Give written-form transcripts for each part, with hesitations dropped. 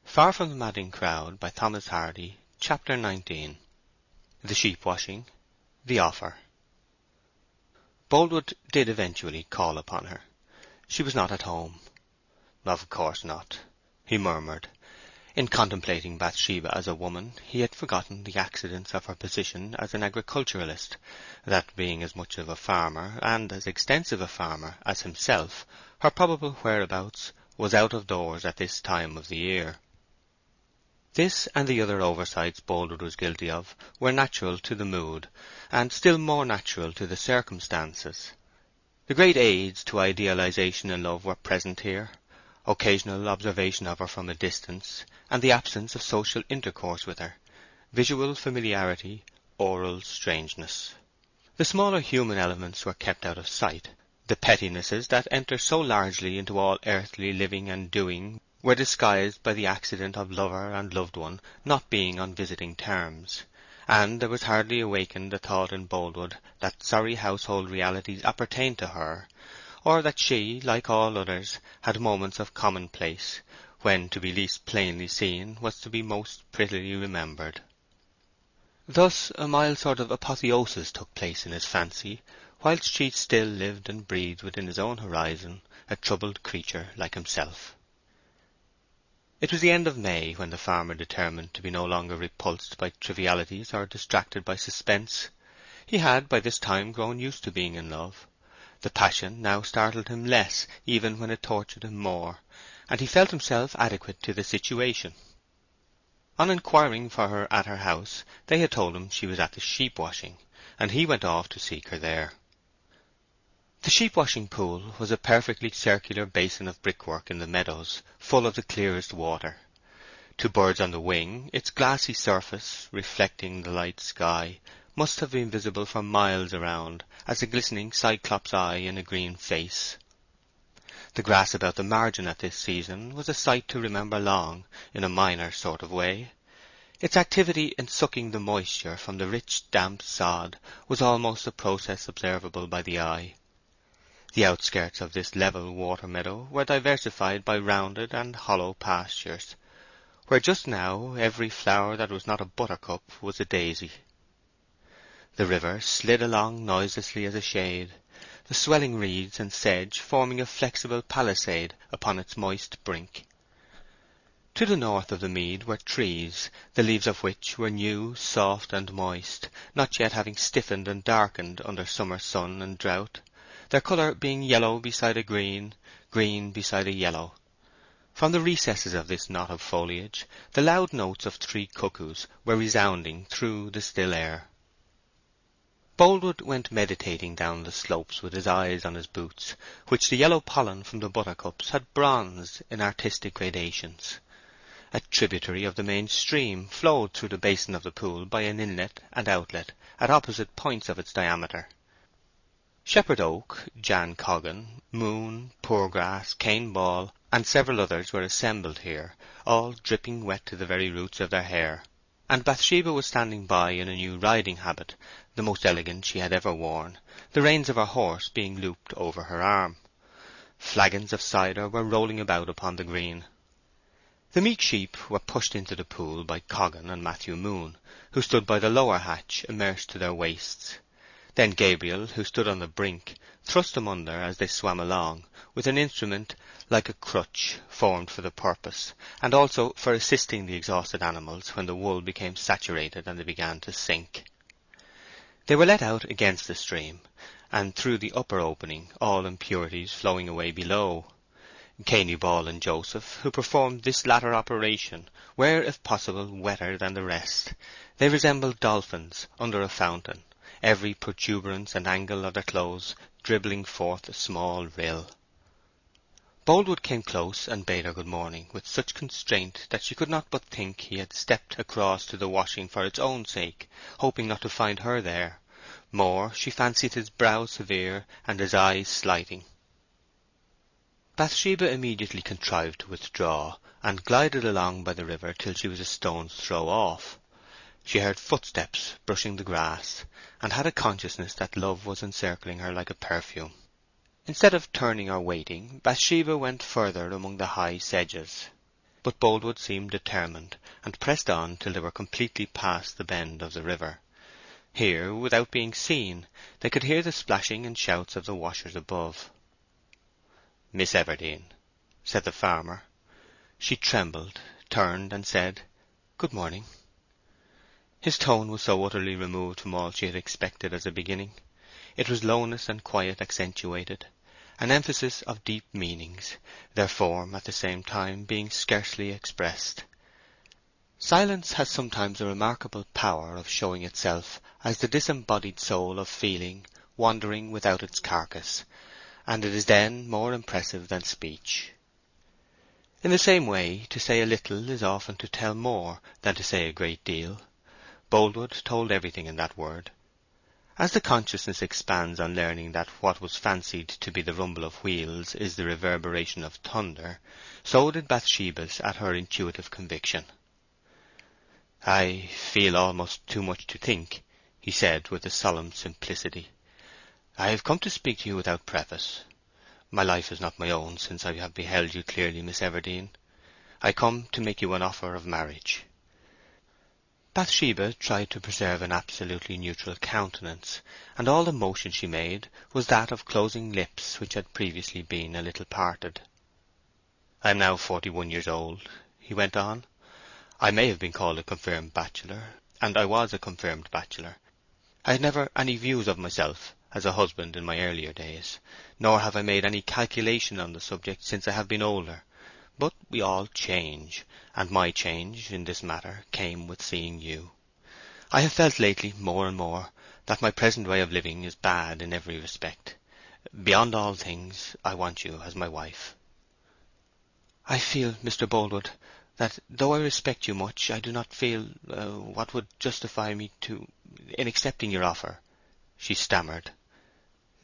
Far from the Madding Crowd by Thomas Hardy. Chapter 19. The Sheep Washing. The Offer. Boldwood did eventually call upon her. She was not at home. Of course not, he murmured. In contemplating Bathsheba as a woman, he had forgotten the accidents of her position as an agriculturalist, that being as much of a farmer, and as extensive a farmer, as himself, her probable whereabouts was out of doors at this time of the year. This and the other oversights Boldwood was guilty of were natural to the mood, and still more natural to the circumstances. The great aids to idealization in love were present here: occasional observation of her from a distance, and the absence of social intercourse with her, visual familiarity, oral strangeness. The smaller human elements were kept out of sight. The pettinesses that enter so largely into all earthly living and doing were disguised by the accident of lover and loved one not being on visiting terms, and there was hardly awakened a thought in Boldwood that sorry household realities appertained to her, or that she, like all others, had moments of commonplace, when to be least plainly seen was to be most prettily remembered. Thus a mild sort of apotheosis took place in his fancy, whilst she still lived and breathed within his own horizon, a troubled creature like himself. It was the end of May when the farmer determined to be no longer repulsed by trivialities or distracted by suspense. He had by this time grown used to being in love. The passion now startled him less, even when it tortured him more, and he felt himself adequate to the situation. On inquiring for her at her house, they had told him she was at the sheep-washing, and he went off to seek her there. The sheep-washing pool was a perfectly circular basin of brickwork in the meadows, full of the clearest water. To birds on the wing, its glassy surface, reflecting the light sky, must have been visible for miles around, as a glistening cyclops' eye in a green face. The grass about the margin at this season was a sight to remember long, in a minor sort of way. Its activity in sucking the moisture from the rich damp sod was almost a process observable by the eye. The outskirts of this level water-meadow were diversified by rounded and hollow pastures, where just now every flower that was not a buttercup was a daisy. The river slid along noiselessly as a shade, the swelling reeds and sedge forming a flexible palisade upon its moist brink. To the north of the mead were trees, the leaves of which were new, soft, and moist, not yet having stiffened and darkened under summer sun and drought, their colour being yellow beside a green, green beside a yellow. From the recesses of this knot of foliage the loud notes of 3 cuckoos were resounding through the still air. Boldwood went meditating down the slopes with his eyes on his boots, which the yellow pollen from the buttercups had bronzed in artistic gradations. A tributary of the main stream flowed through the basin of the pool by an inlet and outlet at opposite points of its diameter. Shepherd Oak, Jan Coggan, Moon, Poorgrass, Cane Ball, and several others were assembled here, all dripping wet to the very roots of their hair, and Bathsheba was standing by in a new riding habit, the most elegant she had ever worn, the reins of her horse being looped over her arm. Flagons of cider were rolling about upon the green. The meek sheep were pushed into the pool by Coggan and Matthew Moon, who stood by the lower hatch immersed to their waists. Then Gabriel, who stood on the brink, thrust them under as they swam along, with an instrument like a crutch formed for the purpose, and also for assisting the exhausted animals when the wool became saturated and they began to sink. They were let out against the stream, and through the upper opening, all impurities flowing away below. Cainy Ball and Joseph, who performed this latter operation, were, if possible, wetter than the rest. They resembled dolphins under a fountain, every protuberance and angle of their clothes dribbling forth a small rill. Boldwood came close and bade her good morning with such constraint that she could not but think he had stepped across to the washing for its own sake, hoping not to find her there. More, she fancied his brow severe and his eyes slighting. Bathsheba immediately contrived to withdraw, and glided along by the river till she was a stone's throw off. She heard footsteps brushing the grass, and had a consciousness that love was encircling her like a perfume. Instead of turning or waiting, Bathsheba went further among the high sedges. But Boldwood seemed determined, and pressed on till they were completely past the bend of the river. Here, without being seen, they could hear the splashing and shouts of the washers above. "Miss Everdene," said the farmer. She trembled, turned, and said, "Good morning." His tone was so utterly removed from all she had expected as a beginning. It was lowness and quiet accentuated, an emphasis of deep meanings, their form at the same time being scarcely expressed. Silence has sometimes a remarkable power of showing itself as the disembodied soul of feeling wandering without its carcass, and it is then more impressive than speech. In the same way, to say a little is often to tell more than to say a great deal. Boldwood told everything in that word. As the consciousness expands on learning that what was fancied to be the rumble of wheels is the reverberation of thunder, so did Bathsheba's at her intuitive conviction. "I feel almost too much to think," he said with a solemn simplicity. "I have come to speak to you without preface. My life is not my own since I have beheld you clearly, Miss Everdene. I come to make you an offer of marriage." Bathsheba tried to preserve an absolutely neutral countenance, and all the motion she made was that of closing lips which had previously been a little parted. "I am now 41 years old," he went on. "I may have been called a confirmed bachelor, and I was a confirmed bachelor. I had never any views of myself as a husband in my earlier days, nor have I made any calculation on the subject since I have been older. But we all change, and my change in this matter came with seeing you. I have felt lately more and more that my present way of living is bad in every respect. Beyond all things, I want you as my wife." "I feel, Mr. Boldwood, that though I respect you much, I do not feel what would justify me in accepting your offer," she stammered.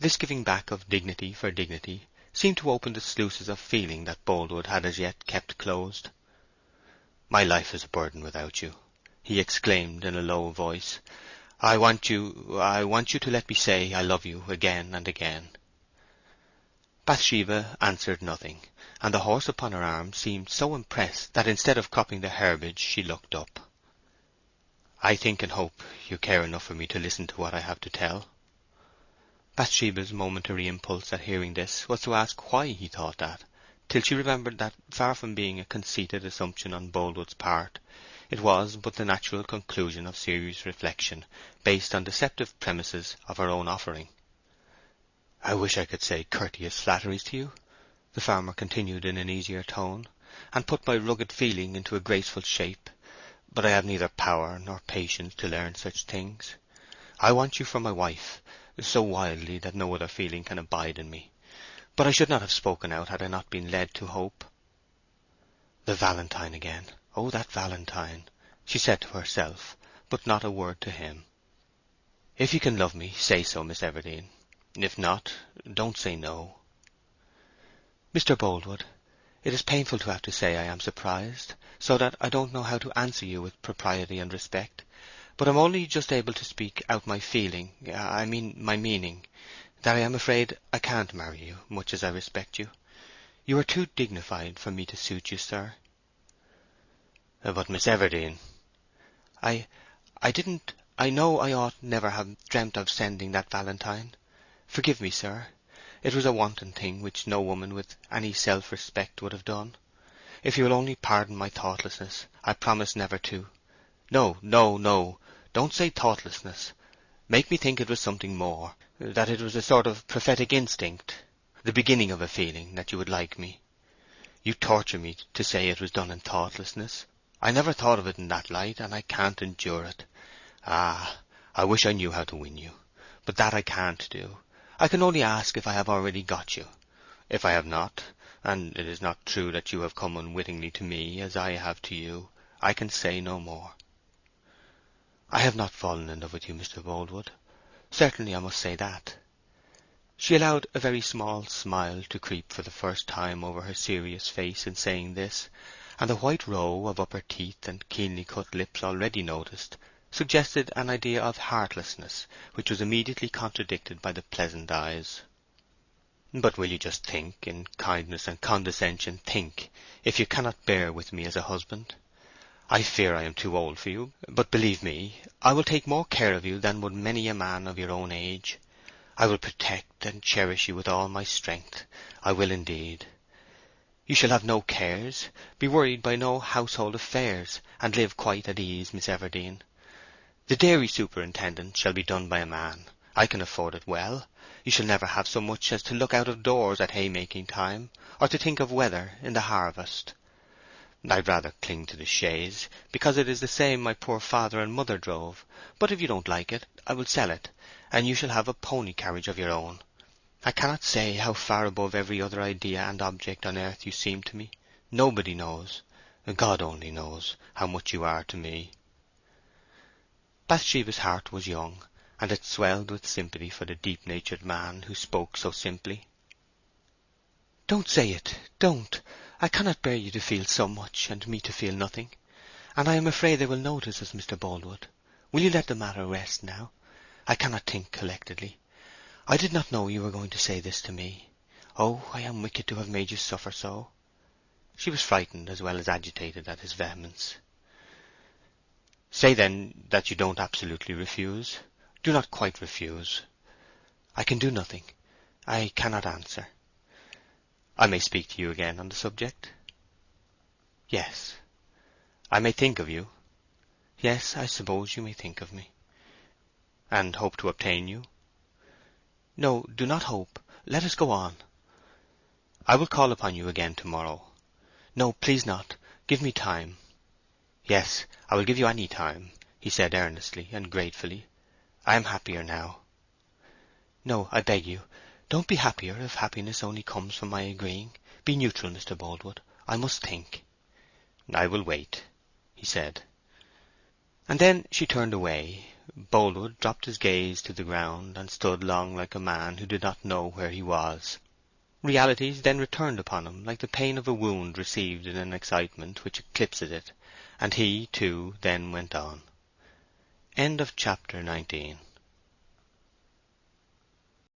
This giving back of dignity for dignity seemed to open the sluices of feeling that Boldwood had as yet kept closed. "My life is a burden without you," he exclaimed in a low voice. I want you to let me say I love you again and again." Bathsheba answered nothing, and the horse upon her arm seemed so impressed that instead of cropping the herbage she looked up. "I think and hope you care enough for me to listen to what I have to tell." Bathsheba's momentary impulse at hearing this was to ask why he thought that, till she remembered that, far from being a conceited assumption on Boldwood's part, it was but the natural conclusion of serious reflection based on deceptive premises of her own offering. "I wish I could say courteous flatteries to you," the farmer continued in an easier tone, "and put my rugged feeling into a graceful shape, but I have neither power nor patience to learn such things. I want you for my wife, so wildly that no other feeling can abide in me. But I should not have spoken out had I not been led to hope." "The Valentine again! Oh, that Valentine!" she said to herself, but not a word to him. "If you can love me, say so, Miss Everdene. If not, don't say no." "Mr. Boldwood, it is painful to have to say I am surprised, so that I don't know how to answer you with propriety and respect. But I'm only just able to speak out my feeling, I mean my meaning, that I am afraid I can't marry you, much as I respect you. You are too dignified for me to suit you, sir." "But, Miss Everdene—" I didn't. I know I ought never have dreamt of sending that valentine. Forgive me, sir. It was a wanton thing which no woman with any self-respect would have done. If you will only pardon my thoughtlessness, I promise never to— No, no, no! Don't say thoughtlessness. Make me think it was something more, that it was a sort of prophetic instinct, the beginning of a feeling that you would like me. You torture me to say it was done in thoughtlessness. I never thought of it in that light, and I can't endure it. Ah, I wish I knew how to win you, but that I can't do. I can only ask if I have already got you. If I have not, and it is not true that you have come unwittingly to me as I have to you, I can say no more. I have not fallen in love with you, Mr. Boldwood. Certainly I must say that." She allowed a very small smile to creep for the first time over her serious face in saying this, and the white row of upper teeth and keenly cut lips already noticed suggested an idea of heartlessness, which was immediately contradicted by the pleasant eyes. But will you just think, in kindness and condescension, think, if you cannot bear with me as a husband? I fear I am too old for you, but believe me, I will take more care of you than would many a man of your own age. I will protect and cherish you with all my strength. I will indeed. You shall have no cares, be worried by no household affairs, and live quite at ease, Miss Everdene. The dairy superintendent shall be done by a man. I can afford it well. You shall never have so much as to look out of doors at haymaking time, or to think of weather in the harvest. I'd rather cling to the chaise, because it is the same my poor father and mother drove, but if you don't like it, I will sell it, and you shall have a pony carriage of your own. I cannot say how far above every other idea and object on earth you seem to me. Nobody knows, God only knows, how much you are to me." Bathsheba's heart was young, and it swelled with sympathy for the deep-natured man who spoke so simply. "Don't say it, don't! I cannot bear you to feel so much, and me to feel nothing. And I am afraid they will notice us, Mr. Boldwood. Will you let the matter rest now? I cannot think collectedly. I did not know you were going to say this to me. Oh, I am wicked to have made you suffer so." She was frightened as well as agitated at his vehemence. "Say, then, that you don't absolutely refuse. Do not quite refuse." "I can do nothing. I cannot answer." "I may speak to you again on the subject?" "Yes." "I may think of you?" "Yes, I suppose you may think of me." "And hope to obtain you?" "No, do not hope. Let us go on." "I will call upon you again tomorrow." "No, please not. Give me time." "Yes, I will give you any time," he said earnestly and gratefully. "I am happier now." "No, I beg you. Don't be happier if happiness only comes from my agreeing. Be neutral, Mr. Boldwood. I must think." "I will wait," he said. And then she turned away. Boldwood dropped his gaze to the ground, and stood long like a man who did not know where he was. Realities then returned upon him like the pain of a wound received in an excitement which eclipses it, and he, too, then went on. End of chapter 19.